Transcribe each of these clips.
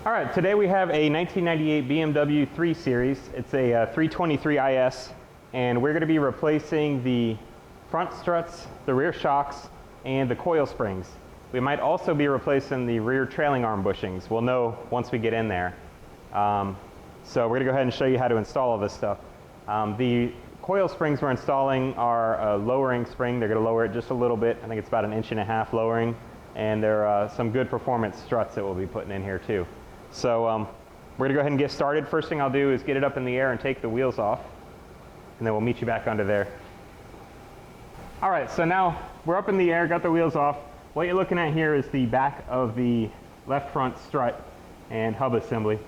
All right, today we have a 1998 BMW 3 Series. It's a 323 IS, and we're going to be replacing the front struts, the rear shocks, and the coil springs. We might also be replacing the rear trailing arm bushings. We'll know once we get in there. So we're going to go ahead and show you how to install all this stuff. The coil springs we're installing are a lowering spring. They're going to lower it just a little bit. I think it's about 1.5 inches lowering, and there are some good performance struts that we'll be putting in here too. So we're going to go ahead and get started. First thing I'll do is get it up in the air and take the wheels off, and then we'll meet you back under there. All right, so now we're up in the air, got the wheels off. What you're looking at here is the back of the left front strut and hub assembly.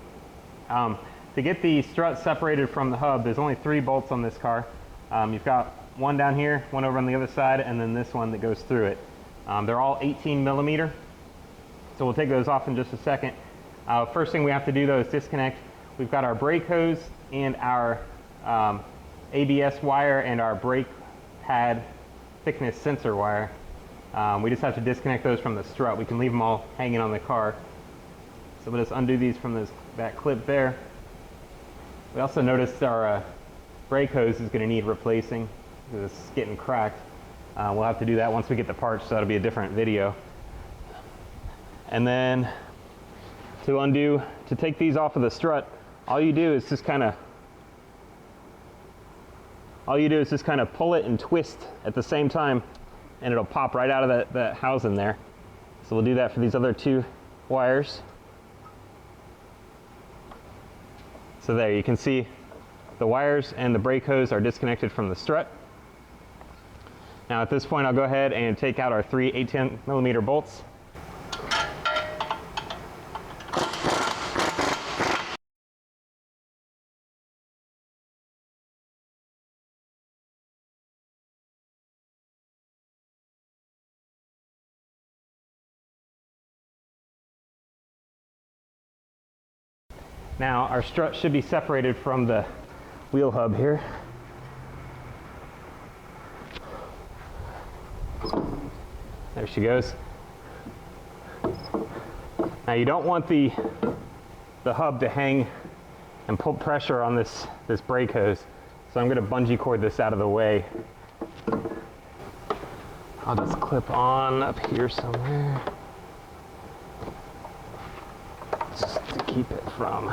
To get the strut separated from the hub, there's only 3 bolts on this car. You've got one down here, one over on the other side, and then this one that goes through it. They're all 18 millimeter, so we'll take those off in just a second. First thing we have to do though is disconnect. We've got our brake hose and our ABS wire and our brake pad thickness sensor wire. We just have to disconnect those from the strut. We can leave them all hanging on the car. So we'll just undo these from that clip there. We also noticed our brake hose is going to need replacing because it's getting cracked. We'll have to do that once we get the parts, so that'll be a different video. And then to take these off of the strut, all you do is just kind of pull it and twist at the same time, and it'll pop right out of that housing there. So we'll do that for these other 2 wires. So there, you can see the wires and the brake hose are disconnected from the strut. Now at this point, I'll go ahead and take out our 3 18 millimeter bolts. Now our strut should be separated from the wheel hub here. There she goes. Now you don't want the hub to hang and put pressure on this brake hose. So I'm going to bungee cord this out of the way. I'll just clip on up here somewhere, just to keep it from.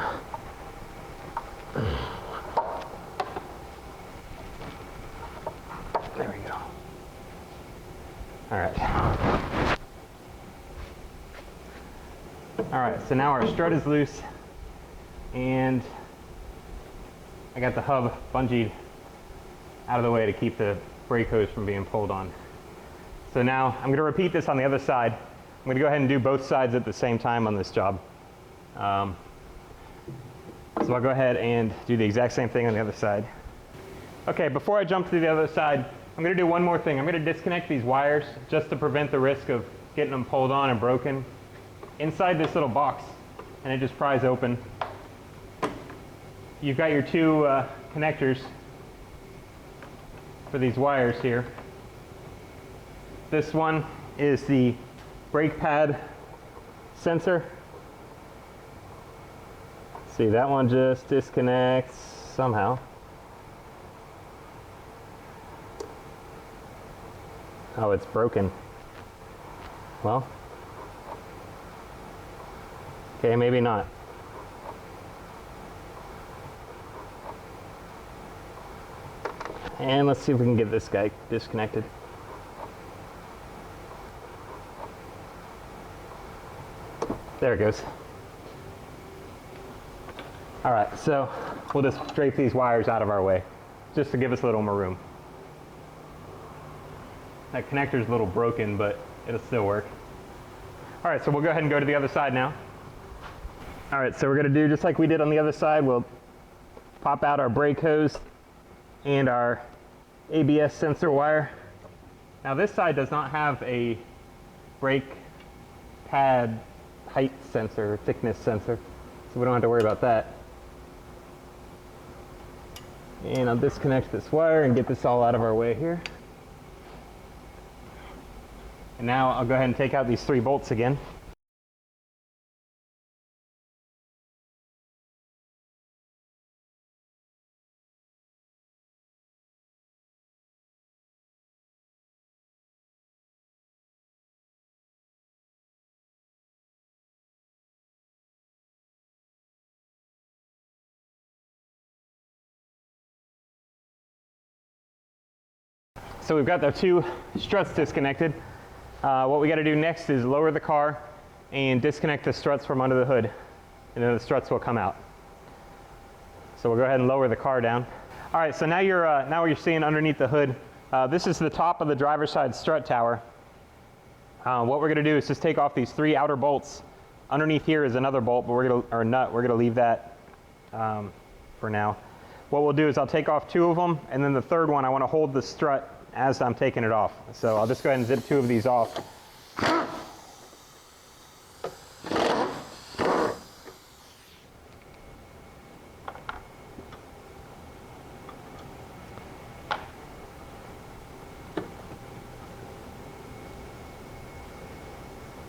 There we go. All right. All right, so now our strut is loose, and I got the hub bungeed out of the way to keep the brake hose from being pulled on. So now I'm going to repeat this on the other side. I'm going to go ahead and do both sides at the same time on this job. So I'll go ahead and do the exact same thing on the other side. Okay, before I jump to the other side, I'm going to do one more thing. I'm going to disconnect these wires just to prevent the risk of getting them pulled on and broken. Inside this little box, and it just pries open, you've got your 2 connectors for these wires here. This one is the brake pad sensor. See, that one just disconnects somehow. Oh, it's broken. Well, okay, maybe not. And let's see if we can get this guy disconnected. There it goes. All right, so we'll just drape these wires out of our way, just to give us a little more room. That connector's a little broken, but it'll still work. All right, so we'll go ahead and go to the other side now. All right, so we're gonna do just like we did on the other side. We'll pop out our brake hose and our ABS sensor wire. Now this side does not have a brake pad height sensor, thickness sensor, so we don't have to worry about that. And I'll disconnect this wire and get this all out of our way here. And now I'll go ahead and take out these 3 bolts again. So we've got the two struts disconnected. What we got to do next is lower the car and disconnect the struts from under the hood, and then the struts will come out. So we'll go ahead and lower the car down. All right, so now what you're seeing underneath the hood, this is the top of the driver's side strut tower. What we're going to do is just take off these 3 outer bolts. Underneath here is another bolt, but or nut. We're going to leave that for now. What we'll do is I'll take off 2 of them, and then the third one I want to hold the strut as I'm taking it off. So I'll just go ahead and zip 2 of these off.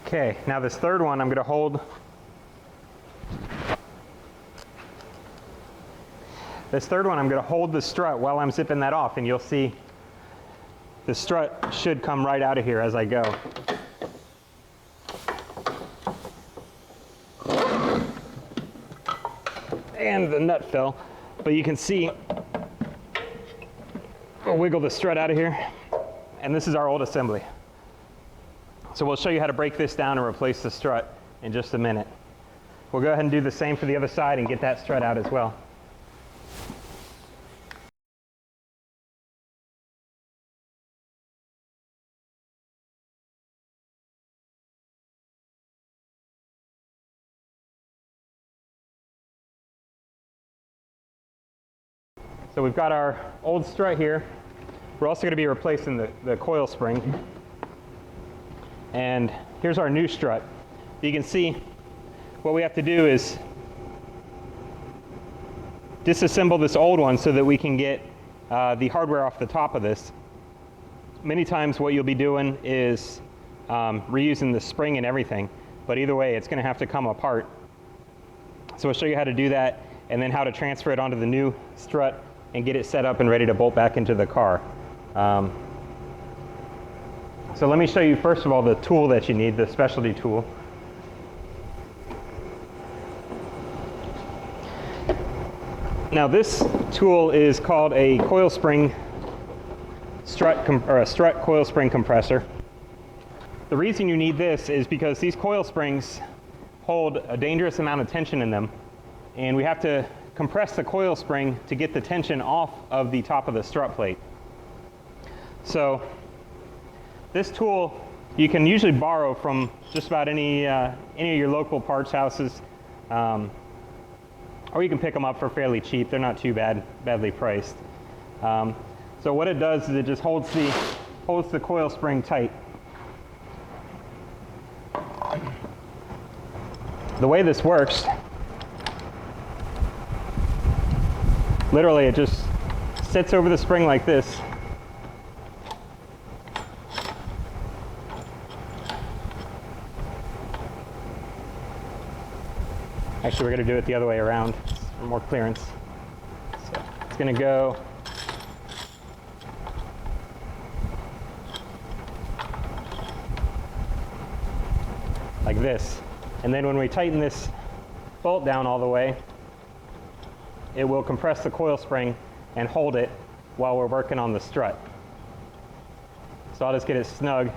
Okay, now this third one I'm going to hold. This third one I'm going to hold the strut while I'm zipping that off, and you'll see the strut should come right out of here as I go. And the nut fell, but you can see we'll wiggle the strut out of here, and this is our old assembly. So we'll show you how to break this down and replace the strut in just a minute. We'll go ahead and do the same for the other side and get that strut out as well. So we've got our old strut here. We're also going to be replacing the coil spring. And here's our new strut. You can see what we have to do is disassemble this old one so that we can get the hardware off the top of this. Many times what you'll be doing is reusing the spring and everything, but either way it's going to have to come apart. So we'll show you how to do that and then how to transfer it onto the new strut and get it set up and ready to bolt back into the car. So let me show you first of all the tool that you need, the specialty tool. Now this tool is called a coil spring strut coil spring compressor. The reason you need this is because these coil springs hold a dangerous amount of tension in them, and we have to compress the coil spring to get the tension off of the top of the strut plate. So this tool you can usually borrow from just about any of your local parts houses, or you can pick them up for fairly cheap. They're not too badly priced. So what it does is it just holds the coil spring tight. The way this works, literally it just sits over the spring like this. Actually, we're going to do it the other way around for more clearance. So it's going to go like this. And then when we tighten this bolt down all the way, it will compress the coil spring and hold it while we're working on the strut. So I'll just get it snug.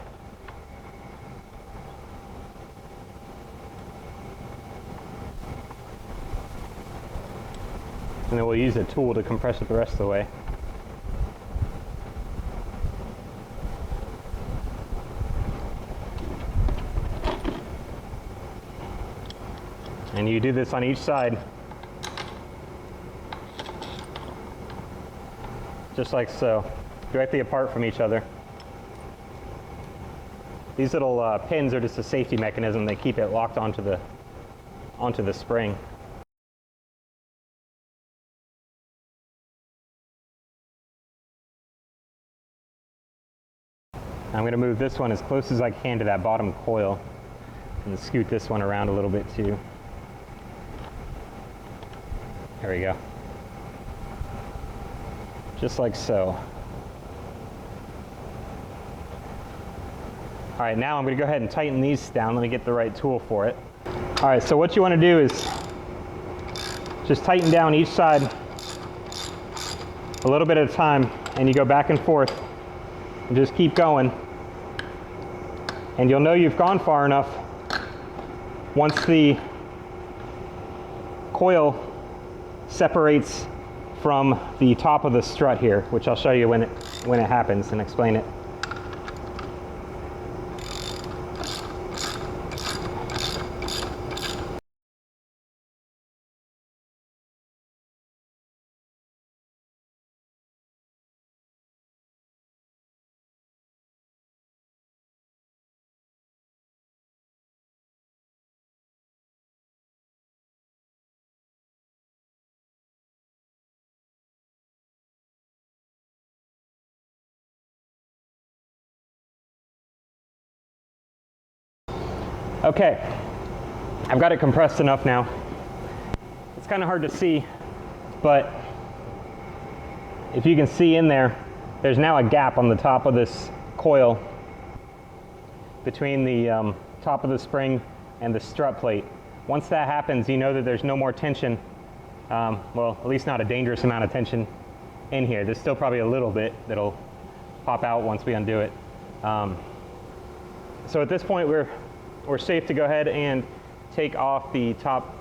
And then we'll use a tool to compress it the rest of the way. And you do this on each side, just like so, directly apart from each other. These little pins are just a safety mechanism. They keep it locked onto the spring. I'm going to move this one as close as I can to that bottom coil and scoot this one around a little bit too. There we go. Just like so. All right, now I'm going to go ahead and tighten these down. Let me get the right tool for it. All right, so what you want to do is just tighten down each side a little bit at a time, and you go back and forth and just keep going. And you'll know you've gone far enough once the coil separates from the top of the strut here, which I'll show you when it happens and explain it. Okay, I've got it compressed enough now. It's kind of hard to see, but if you can see in there, there's now a gap on the top of this coil between the top of the spring and the strut plate. Once that happens, you know that there's no more tension, well, at least not a dangerous amount of tension in here. There's still probably a little bit that'll pop out once we undo it. So at this point, we're safe to go ahead and take off the top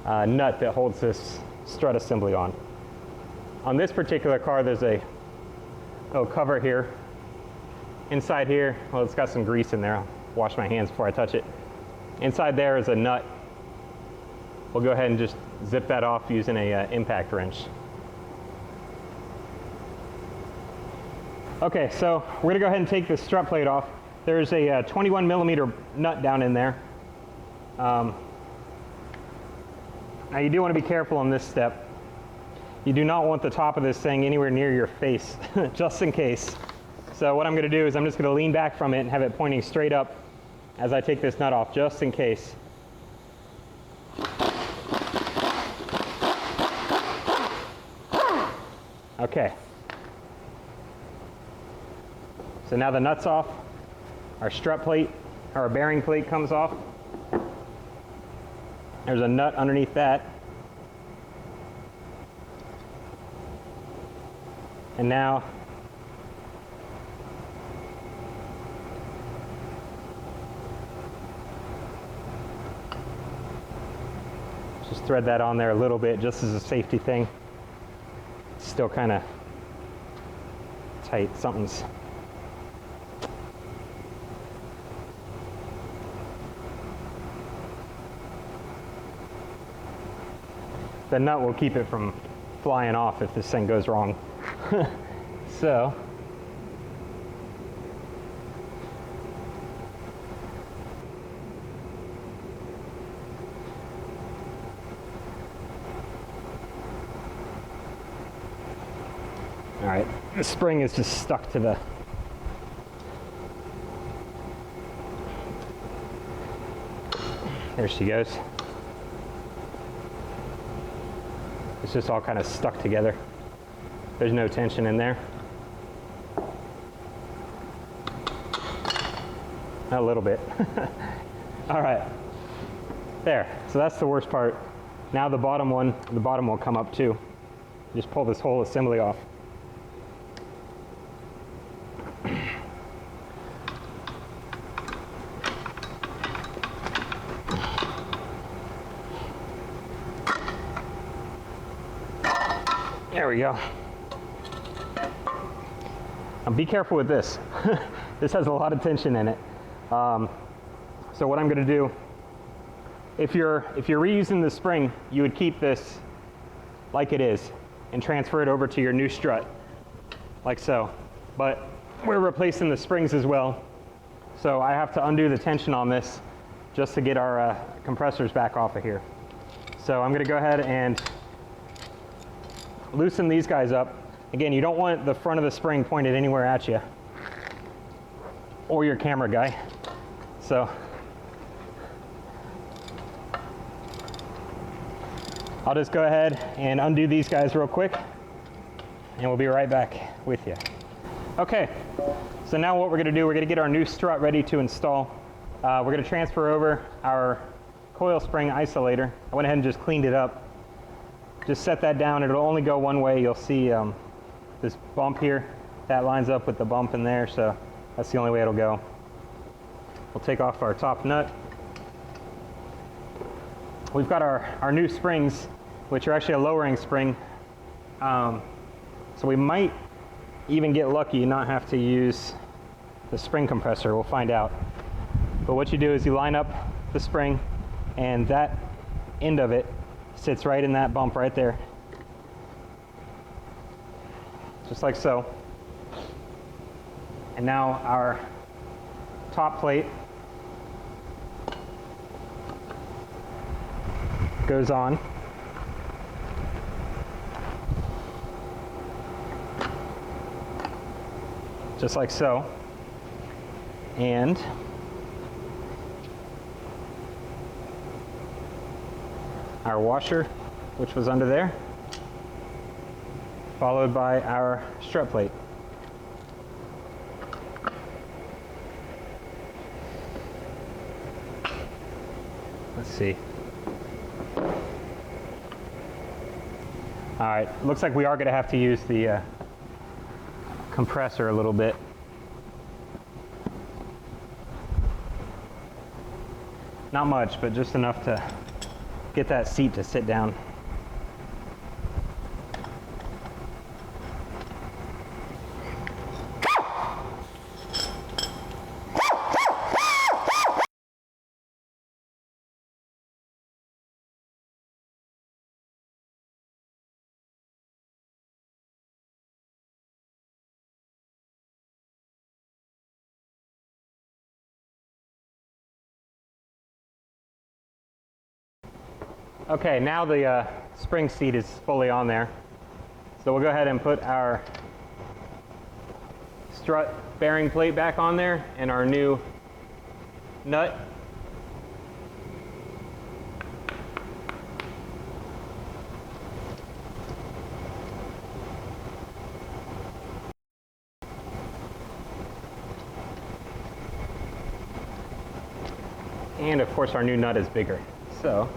nut that holds this strut assembly on. On this particular car, there's a little cover here. Inside here, well, it's got some grease in there. I'll wash my hands before I touch it. Inside there is a nut. We'll go ahead and just zip that off using a impact wrench. Okay, so we're gonna go ahead and take this strut plate off. There's a 21 millimeter nut down in there. Now you do want to be careful on this step. You do not want the top of this thing anywhere near your face, just in case. So what I'm going to do is I'm just going to lean back from it and have it pointing straight up as I take this nut off, just in case. Okay. So now the nut's off. Our strut plate, our bearing plate comes off. There's a nut underneath that. And now just thread that on there a little bit just as a safety thing. It's still kind of tight. Something's the nut will keep it from flying off if this thing goes wrong. So, all right, the spring is just stuck to the there she goes. It's just all kind of stuck together. There's no tension in there. A little bit. All right, there. So that's the worst part. Now the bottom will come up too. Just pull this whole assembly off. There we go. Be careful with this. This has a lot of tension in it. So what I'm going to do, if you're reusing the spring, you would keep this like it is and transfer it over to your new strut, like so. But we're replacing the springs as well, so I have to undo the tension on this just to get our compressors back off of here. So I'm going to go ahead and loosen these guys up. Again, you don't want the front of the spring pointed anywhere at you or your camera guy. So I'll just go ahead and undo these guys real quick and we'll be right back with you. Okay, so now what we're going to do, we're going to get our new strut ready to install. We're going to transfer over our coil spring isolator. I went ahead and just cleaned it up. Just set that down. It'll only go one way. You'll see this bump here. that lines up with the bump in there, so that's the only way it'll go. We'll take off our top nut. We've got our new springs, which are actually a lowering spring. So we might even get lucky and not have to use the spring compressor. We'll find out. But what you do is you line up the spring, and that end of it sits right in that bump right there. Just like so. And now our top plate goes on. Just like so. And our washer, which was under there, followed by our strut plate. Let's see. All right, looks like we are going to have to use the compressor a little bit. Not much, but just enough to get that seat to sit down. Okay, now the spring seat is fully on there. So we'll go ahead and put our strut bearing plate back on there and our new nut. And of course our new nut is bigger. So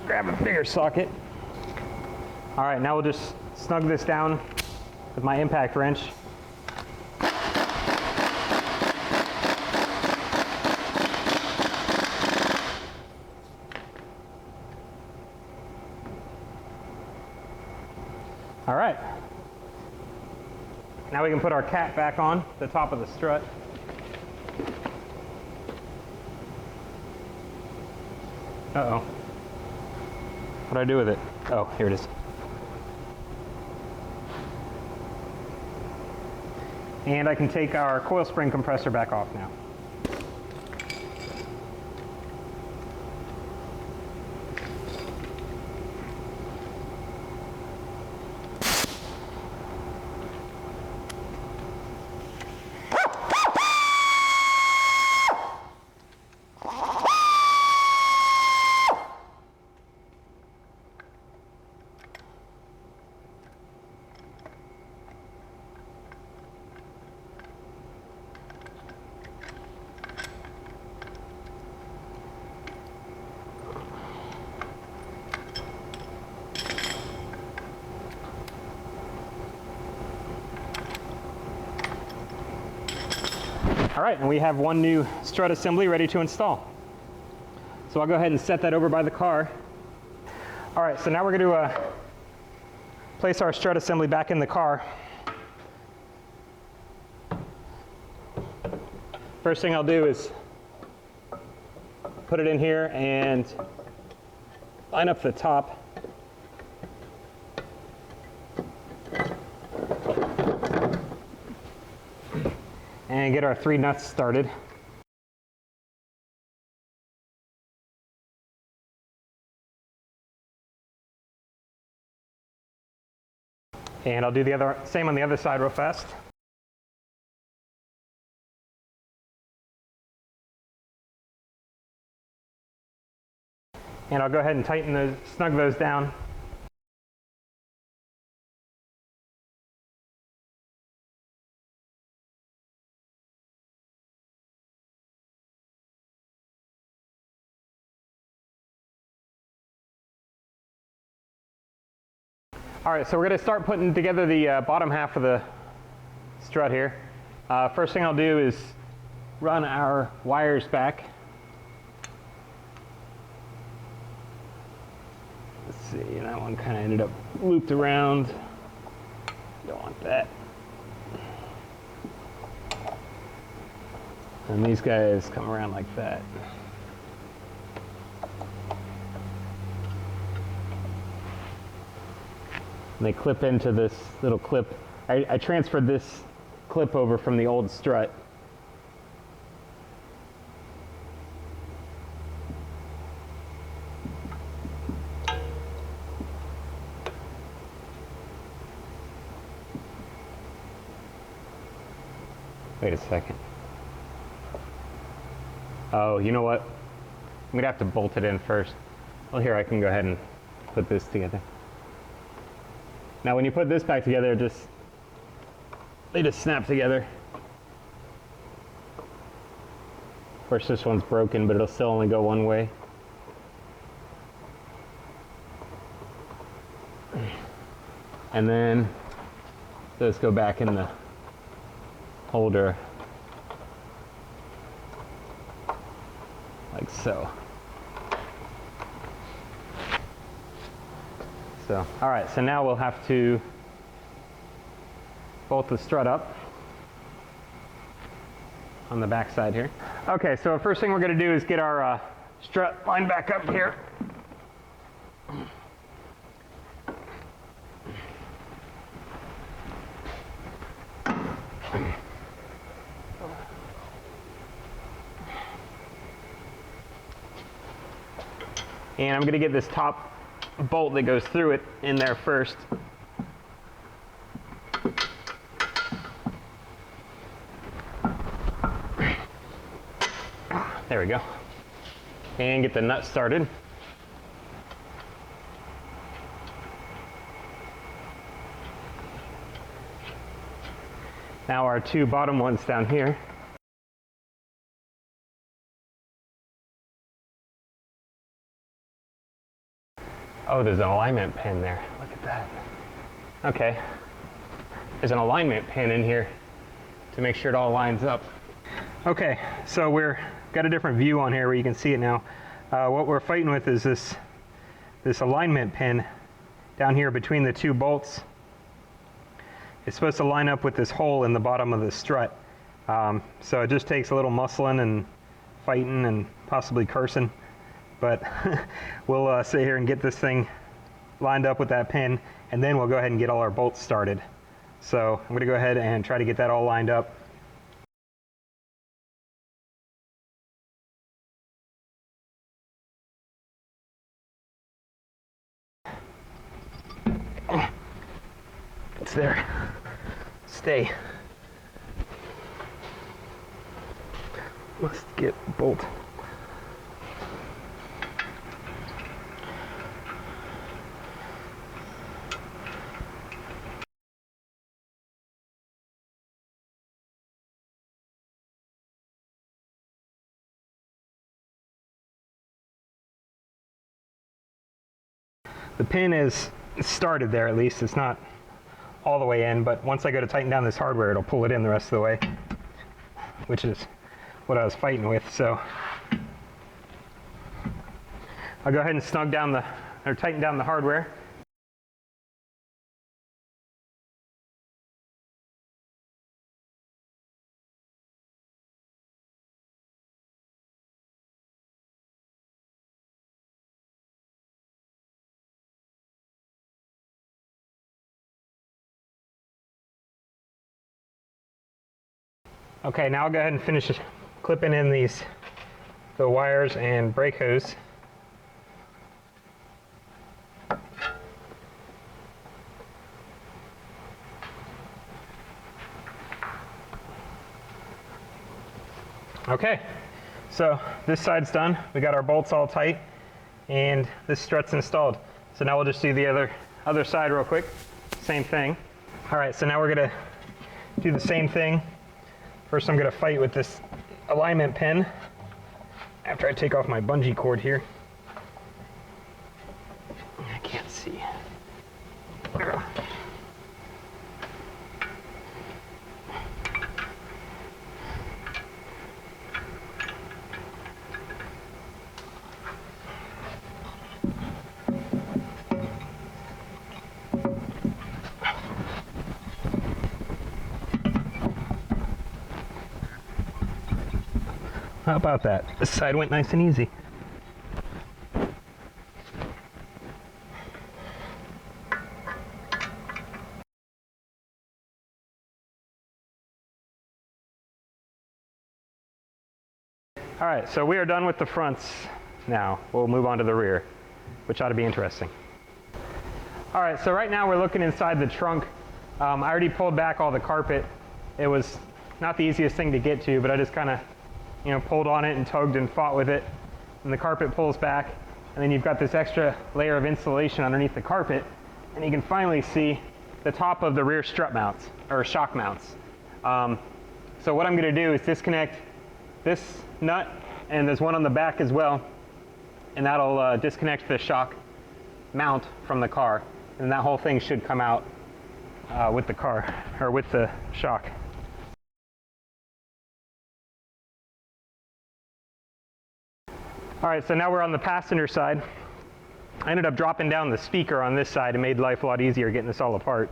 grab a bigger socket. All right, now we'll just snug this down with my impact wrench. All right. Now we can put our cap back on the top of the strut. Uh-oh. What do I do with it? Oh, here it is. And I can take our coil spring compressor back off now. All right, and we have one new strut assembly ready to install. So I'll go ahead and set that over by the car. All right, so now we're going to place our strut assembly back in the car. First thing I'll do is put it in here and line up the top. And get our 3 nuts started. And I'll do the same on the other side real fast. And I'll go ahead and tighten those, snug those down. All right, so we're going to start putting together the bottom half of the strut here. First thing I'll do is run our wires back. Let's see, that one kind of ended up looped around. Don't want that. And these guys come around like that. And they clip into this little clip. I transferred this clip over from the old strut. Wait a second. Oh, you know what? I'm gonna have to bolt it in first. Well, here, I can go ahead and put this together. Now, when you put this back together, they just snap together. Of course, this one's broken, but it'll still only go one way. And then those go back in the holder like so. All right, so now we'll have to bolt the strut up on the back side here. Okay, so first thing we're going to do is get our strut lined back up here. And I'm going to get this top bolt that goes through it in there first. There we go. And get the nut started. Now our two bottom ones down here. Oh, there's an alignment pin there. Look at that. Okay. There's an alignment pin in here to make sure it all lines up. Okay, so we're got a different view on here where you can see it now. What we're fighting with is this alignment pin down here between the two bolts. It's supposed to line up with this hole in the bottom of the strut. So it just takes a little muscling and fighting and possibly cursing. But we'll sit here and get this thing lined up with that pin, and then we'll go ahead and get all our bolts started. So I'm going to go ahead and try to get that all lined up. It's there. Stay. Must get bolt. The pin is started there, at least. It's not all the way in, but once I go to tighten down this hardware, it'll pull it in the rest of the way, which is what I was fighting with. So I'll go ahead and tighten down the hardware. Okay, now I'll go ahead and finish clipping in the wires and brake hose. Okay, so this side's done. We got our bolts all tight and this strut's installed. So now we'll just do the other side real quick. Same thing. All right, so now we're gonna do the same thing. First, I'm going to fight with this alignment pin after I take off my bungee cord here. I can't see. How about that? This side went nice and easy. All right, so we are done with the fronts now. We'll move on to the rear, which ought to be interesting. All right, so right now we're looking inside the trunk. I already pulled back all the carpet. It was not the easiest thing to get to, but I just kind of, pulled on it and tugged and fought with it. And the carpet pulls back, and then you've got this extra layer of insulation underneath the carpet, and you can finally see the top of the rear strut mounts, or shock mounts. So what I'm gonna do is disconnect this nut, and there's one on the back as well, and that'll disconnect the shock mount from the car, and that whole thing should come out with the car, or with the shock. All right, so now we're on the passenger side. I ended up dropping down the speaker on this side and made life a lot easier getting this all apart.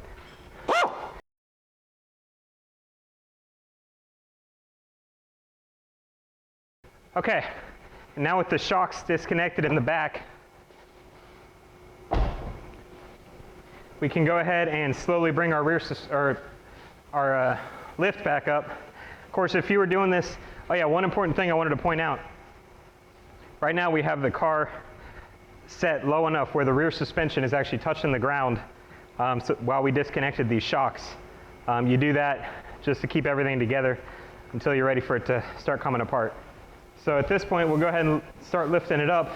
Okay, and now with the shocks disconnected in the back, we can go ahead and slowly bring our our lift back up. Of course, if you were doing this, oh yeah, one important thing I wanted to point out. Right now we have the car set low enough where the rear suspension is actually touching the ground so while we disconnected these shocks. You do that just to keep everything together until you're ready for it to start coming apart. So at this point, we'll go ahead and start lifting it up.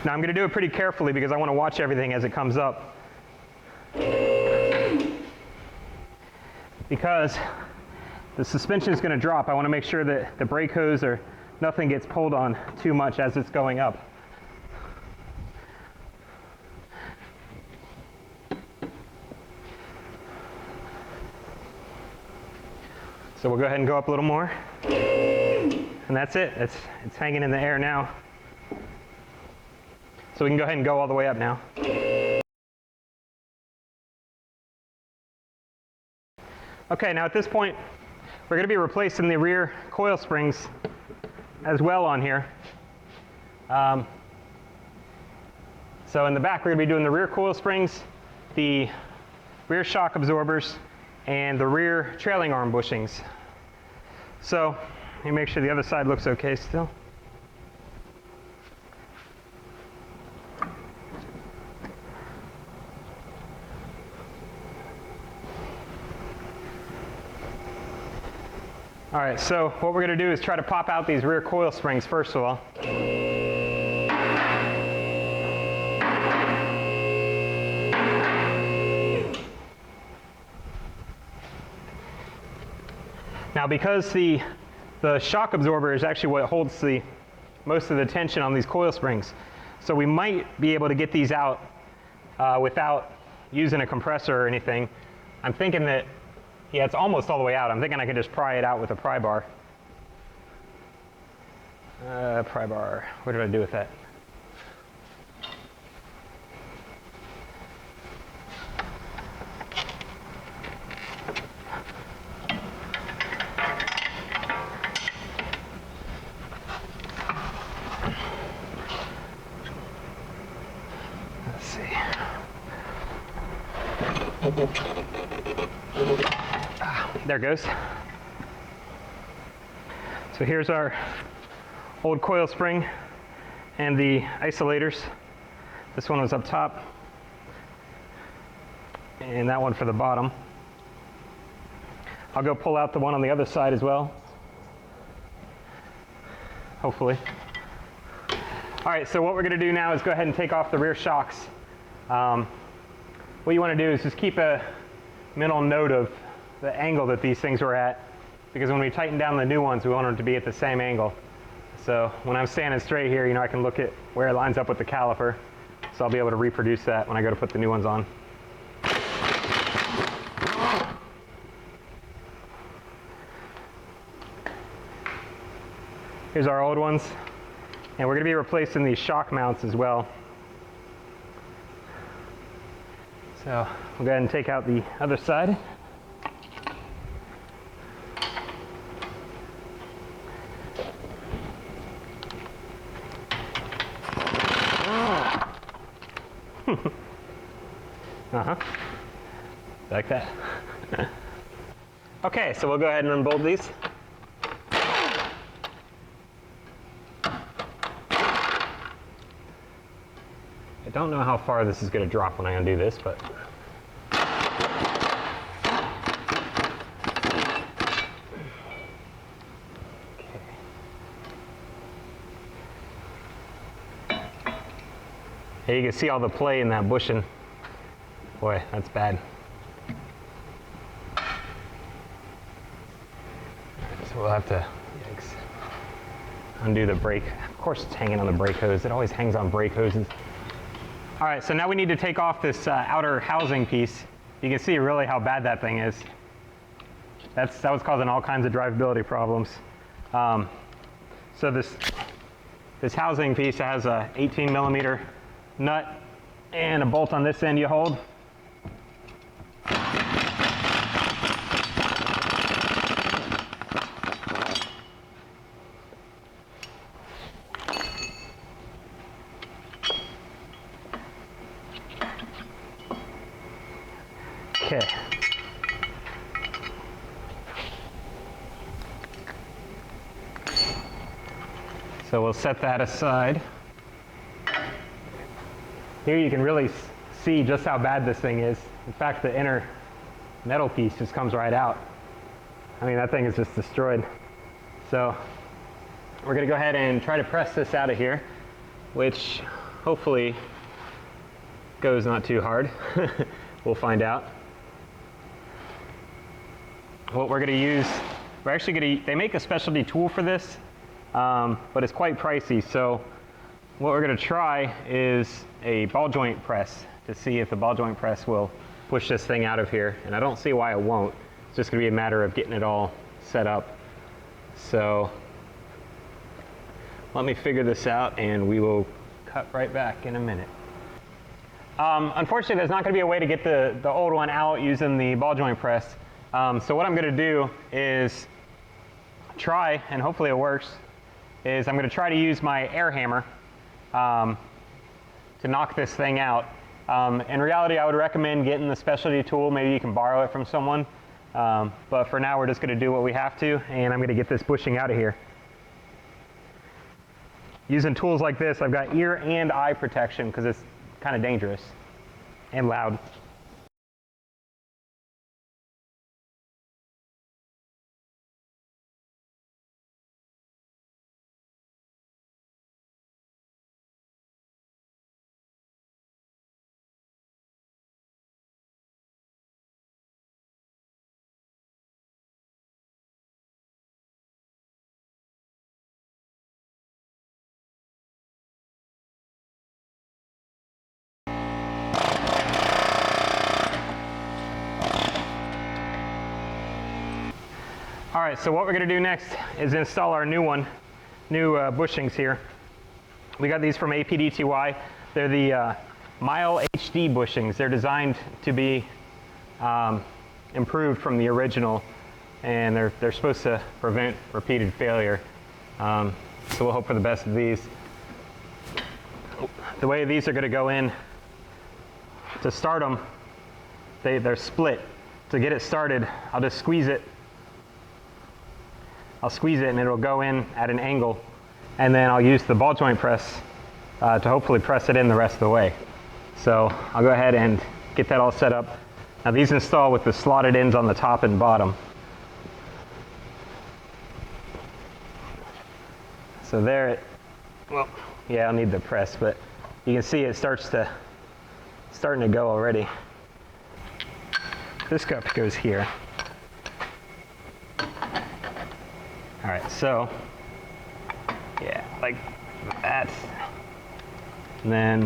Now I'm going to do it pretty carefully because I want to watch everything as it comes up. Because the suspension is going to drop, I want to make sure that the brake hose or nothing gets pulled on too much as it's going up. So we'll go ahead and go up a little more. And that's it. It's hanging in the air now. So we can go ahead and go all the way up now. Okay, now at this point, we're going to be replacing the rear coil springs as well on here. So in the back, we're going to be doing the rear coil springs, the rear shock absorbers, and the rear trailing arm bushings. So let me make sure the other side looks okay still. All right, so what we're going to do is try to pop out these rear coil springs first of all. Now because the shock absorber is actually what holds most of the tension on these coil springs, so we might be able to get these out without using a compressor or anything. I'm thinking that, yeah, it's almost all the way out. I'm thinking I could just pry it out with a pry bar. Pry bar, what did I do with that? Let's see. There it goes. So here's our old coil spring and the isolators. This one was up top, and that one for the bottom. I'll go pull out the one on the other side as well, hopefully. All right, so what we're going to do now is go ahead and take off the rear shocks. What you want to do is just keep a mental note of the angle that these things were at, because when we tighten down the new ones, we want them to be at the same angle. So when I'm standing straight here, I can look at where it lines up with the caliper, so I'll be able to reproduce that when I go to put the new ones on. Here's our old ones, and we're going to be replacing these shock mounts as well. So we'll go ahead and take out the other side. Uh-huh. Like that. Okay, so we'll go ahead and unbolt these. I don't know how far this is going to drop when I undo this, but hey, you can see all the play in that bushing. Boy, that's bad. So we'll have to undo the brake. Of course it's hanging on the brake hose. It always hangs on brake hoses. All right, so now we need to take off this outer housing piece. You can see really how bad that thing is. That was causing all kinds of drivability problems. So this housing piece has a 18 millimeter nut and a bolt on this end you hold. Okay. So we'll set that aside. Here you can really see just how bad this thing is. In fact, the inner metal piece just comes right out. I mean, that thing is just destroyed. So we're gonna go ahead and try to press this out of here, which hopefully goes not too hard. We'll find out. What we're going to use, we're actually going to, they make a specialty tool for this, but it's quite pricey. So what we're going to try is a ball joint press to see if the ball joint press will push this thing out of here. And I don't see why it won't. It's just going to be a matter of getting it all set up. So let me figure this out and we will cut right back in a minute. Unfortunately, there's not going to be a way to get the old one out using the ball joint press. So what I'm going to do is try, and hopefully it works, is I'm going to try to use my air hammer to knock this thing out. In reality, I would recommend getting the specialty tool. Maybe you can borrow it from someone. But for now, we're just going to do what we have to, and I'm going to get this bushing out of here. Using tools like this, I've got ear and eye protection because it's kind of dangerous and loud. All right, so what we're going to do next is install our new bushings here. We got these from Apdty. They're the Mile HD bushings. They're designed to be improved from the original, and they're supposed to prevent repeated failure. So we'll hope for the best of these. The way these are going to go in, to start them, they're split. To get it started, I'll just squeeze it. I'll squeeze it and it'll go in at an angle, and then I'll use the ball joint press to hopefully press it in the rest of the way. So I'll go ahead and get that all set up. Now these install with the slotted ends on the top and bottom. So there well, yeah, I'll need the press, but you can see it starting to go already. This cup goes here. All right, so yeah, like that. And then,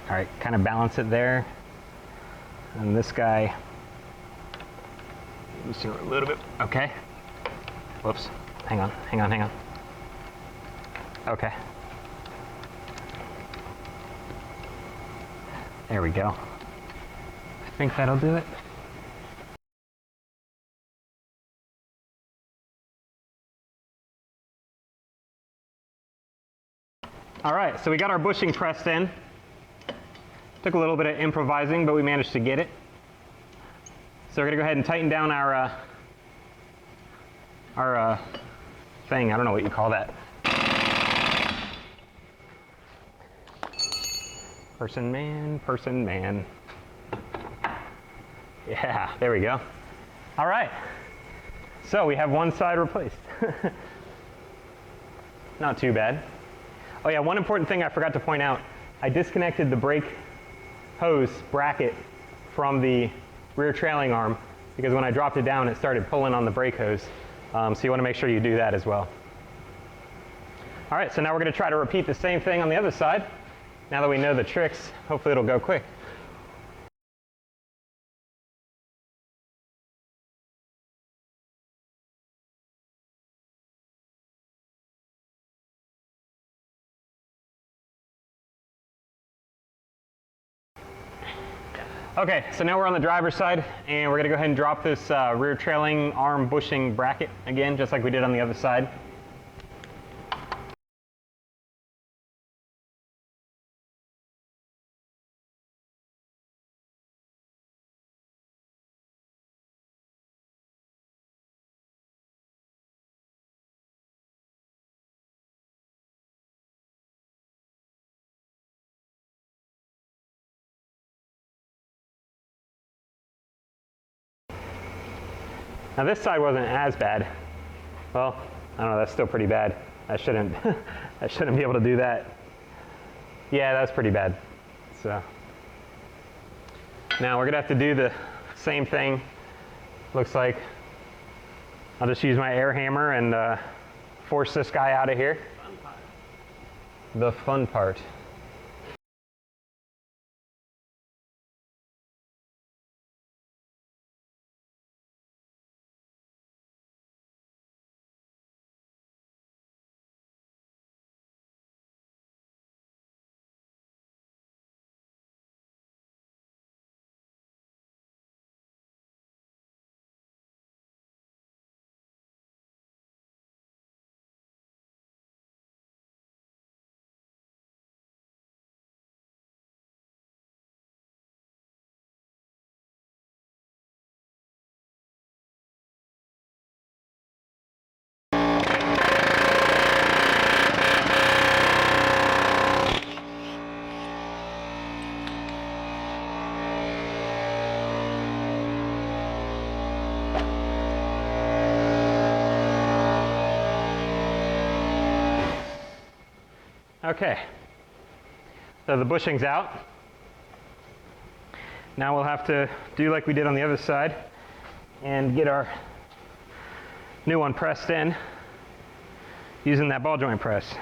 all right, kind of balance it there. And this guy, loosen it a little bit. Okay. Whoops. Hang on. Okay. There we go. I think that'll do it. All right, so we got our bushing pressed in. Took a little bit of improvising, but we managed to get it. So we're gonna go ahead and tighten down our thing. I don't know what you call that. Person man. Yeah, there we go. All right. So we have one side replaced. Not too bad. Oh yeah, one important thing I forgot to point out. I disconnected the brake hose bracket from the rear trailing arm because when I dropped it down, it started pulling on the brake hose. So you want to make sure you do that as well. All right, so now we're going to try to repeat the same thing on the other side. Now that we know the tricks, hopefully it'll go quick. Okay, so now we're on the driver's side, and we're gonna go ahead and drop this rear trailing arm bushing bracket again, just like we did on the other side. Now this side wasn't as bad. Well, I don't know, that's still pretty bad. I shouldn't, I shouldn't be able to do that. Yeah, that's pretty bad. So now we're gonna have to do the same thing. Looks like I'll just use my air hammer and force this guy out of here. The fun part. Okay, so the bushing's out. Now we'll have to do like we did on the other side and get our new one pressed in using that ball joint press.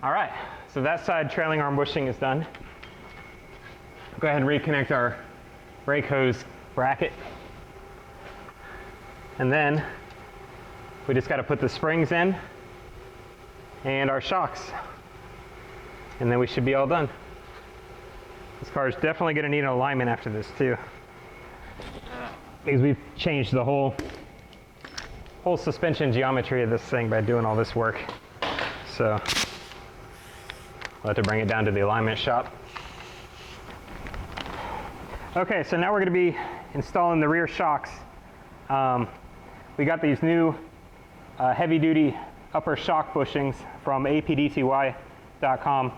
All right, so that side trailing arm bushing is done. Go ahead and reconnect our brake hose bracket. And then we just got to put the springs in and our shocks. And then we should be all done. This car is definitely going to need an alignment after this too, because we've changed the whole suspension geometry of this thing by doing all this work. So we'll have to bring it down to the alignment shop. Okay, so now we're going to be installing the rear shocks. We got these new heavy-duty upper shock bushings from apdty.com.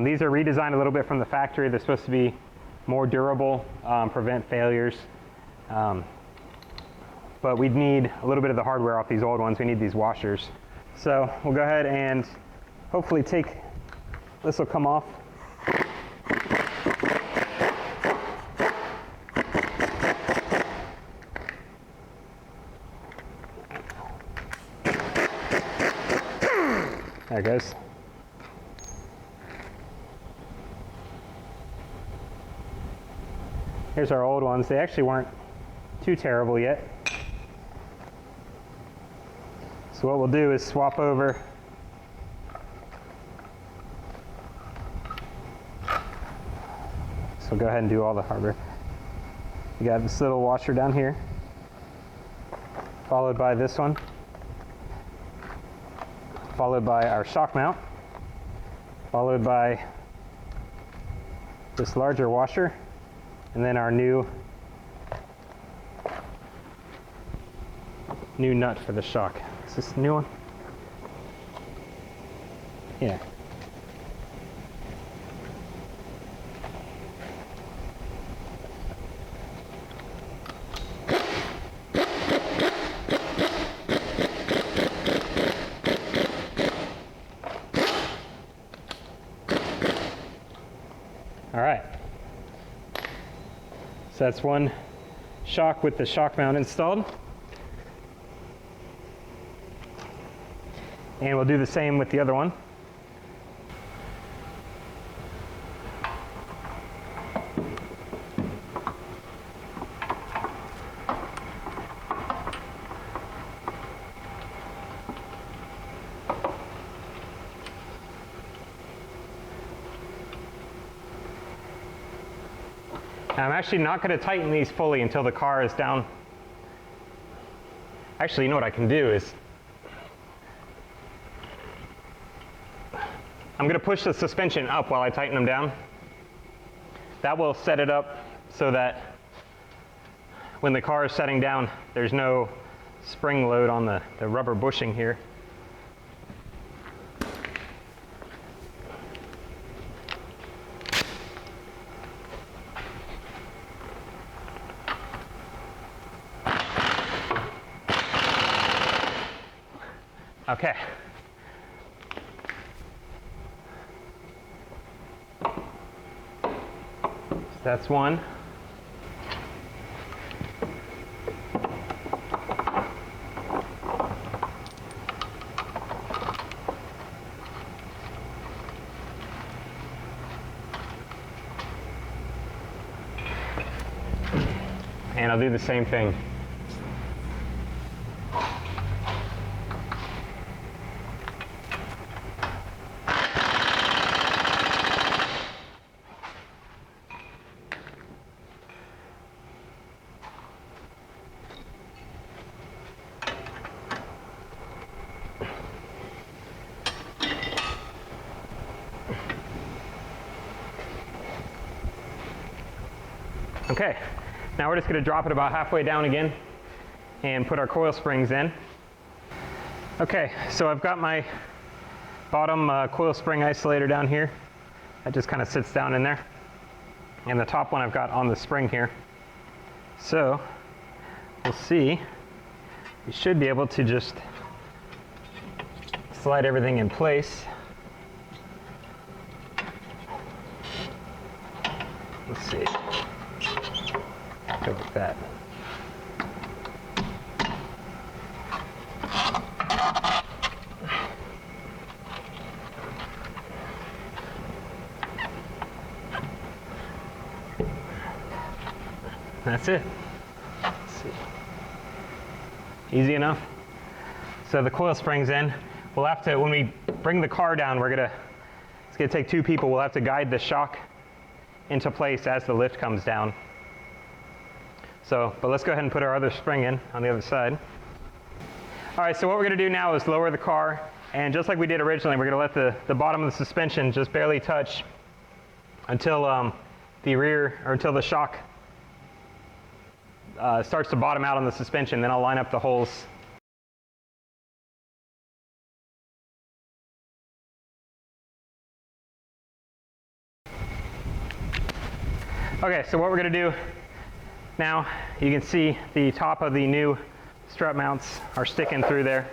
These are redesigned a little bit from the factory. They're supposed to be more durable, prevent failures. But we'd need a little bit of the hardware off these old ones. We need these washers. So we'll go ahead and hopefully this will come off. There it goes. Here's our old ones. They actually weren't too terrible yet. So what we'll do is swap over so go ahead and do all the hardware. You got this little washer down here, followed by this one, followed by our shock mount, followed by this larger washer, and then our new nut for the shock. Is this the new one? Yeah. All right. So that's one shock with the shock mount installed. And we'll do the same with the other one. I'm actually not going to tighten these fully until the car is down. Actually, you know what I can do is I'm going to push the suspension up while I tighten them down. That will set it up so that when the car is setting down, there's no spring load on the rubber bushing here. Okay. So that's one. And I'll do the same thing. Okay, now we're just going to drop it about halfway down again and put our coil springs in. Okay, so I've got my bottom coil spring isolator down here. That just kind of sits down in there. And the top one I've got on the spring here. So we'll see. You should be able to just slide everything in place. Let's see. Go with that. That's it. Let's see. Easy enough. So the coil spring's in. We'll have to, when we bring the car down, it's gonna take two people. We'll have to guide the shock into place as the lift comes down. So, but let's go ahead and put our other spring in on the other side. All right, so what we're gonna do now is lower the car, and just like we did originally, we're gonna let the bottom of the suspension just barely touch until the rear, or until the shock starts to bottom out on the suspension. Then I'll line up the holes. Okay, so what we're gonna do now, you can see the top of the new strut mounts are sticking through there.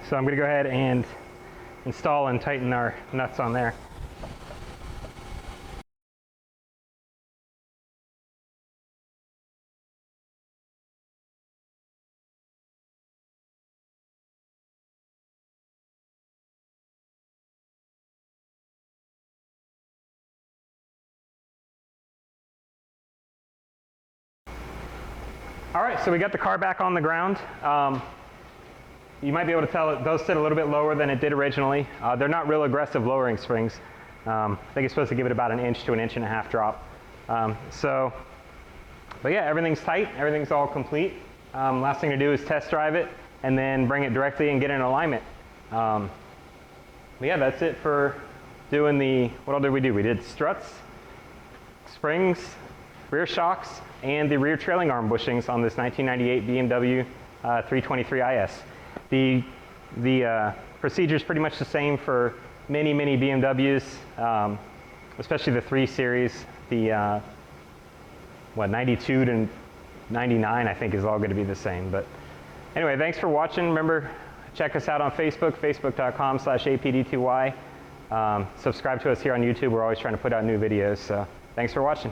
So I'm going to go ahead and install and tighten our nuts on there. All right, so we got the car back on the ground. You might be able to tell it does sit a little bit lower than it did originally. They're not real aggressive lowering springs. I think it's supposed to give it about an inch to an inch and a half drop. But yeah, everything's tight, everything's all complete. Last thing to do is test drive it and then bring it directly and get in alignment. But yeah, that's it for doing the, what all did we do? We did struts, springs, rear shocks, and the rear trailing arm bushings on this 1998 BMW 323 IS. The procedure is pretty much the same for many BMWs, especially the 3 Series. The 92 to 99 I think is all going to be the same. But anyway, thanks for watching. Remember, check us out on Facebook, facebook.com/apdty. Subscribe to us here on YouTube. We're always trying to put out new videos. So thanks for watching.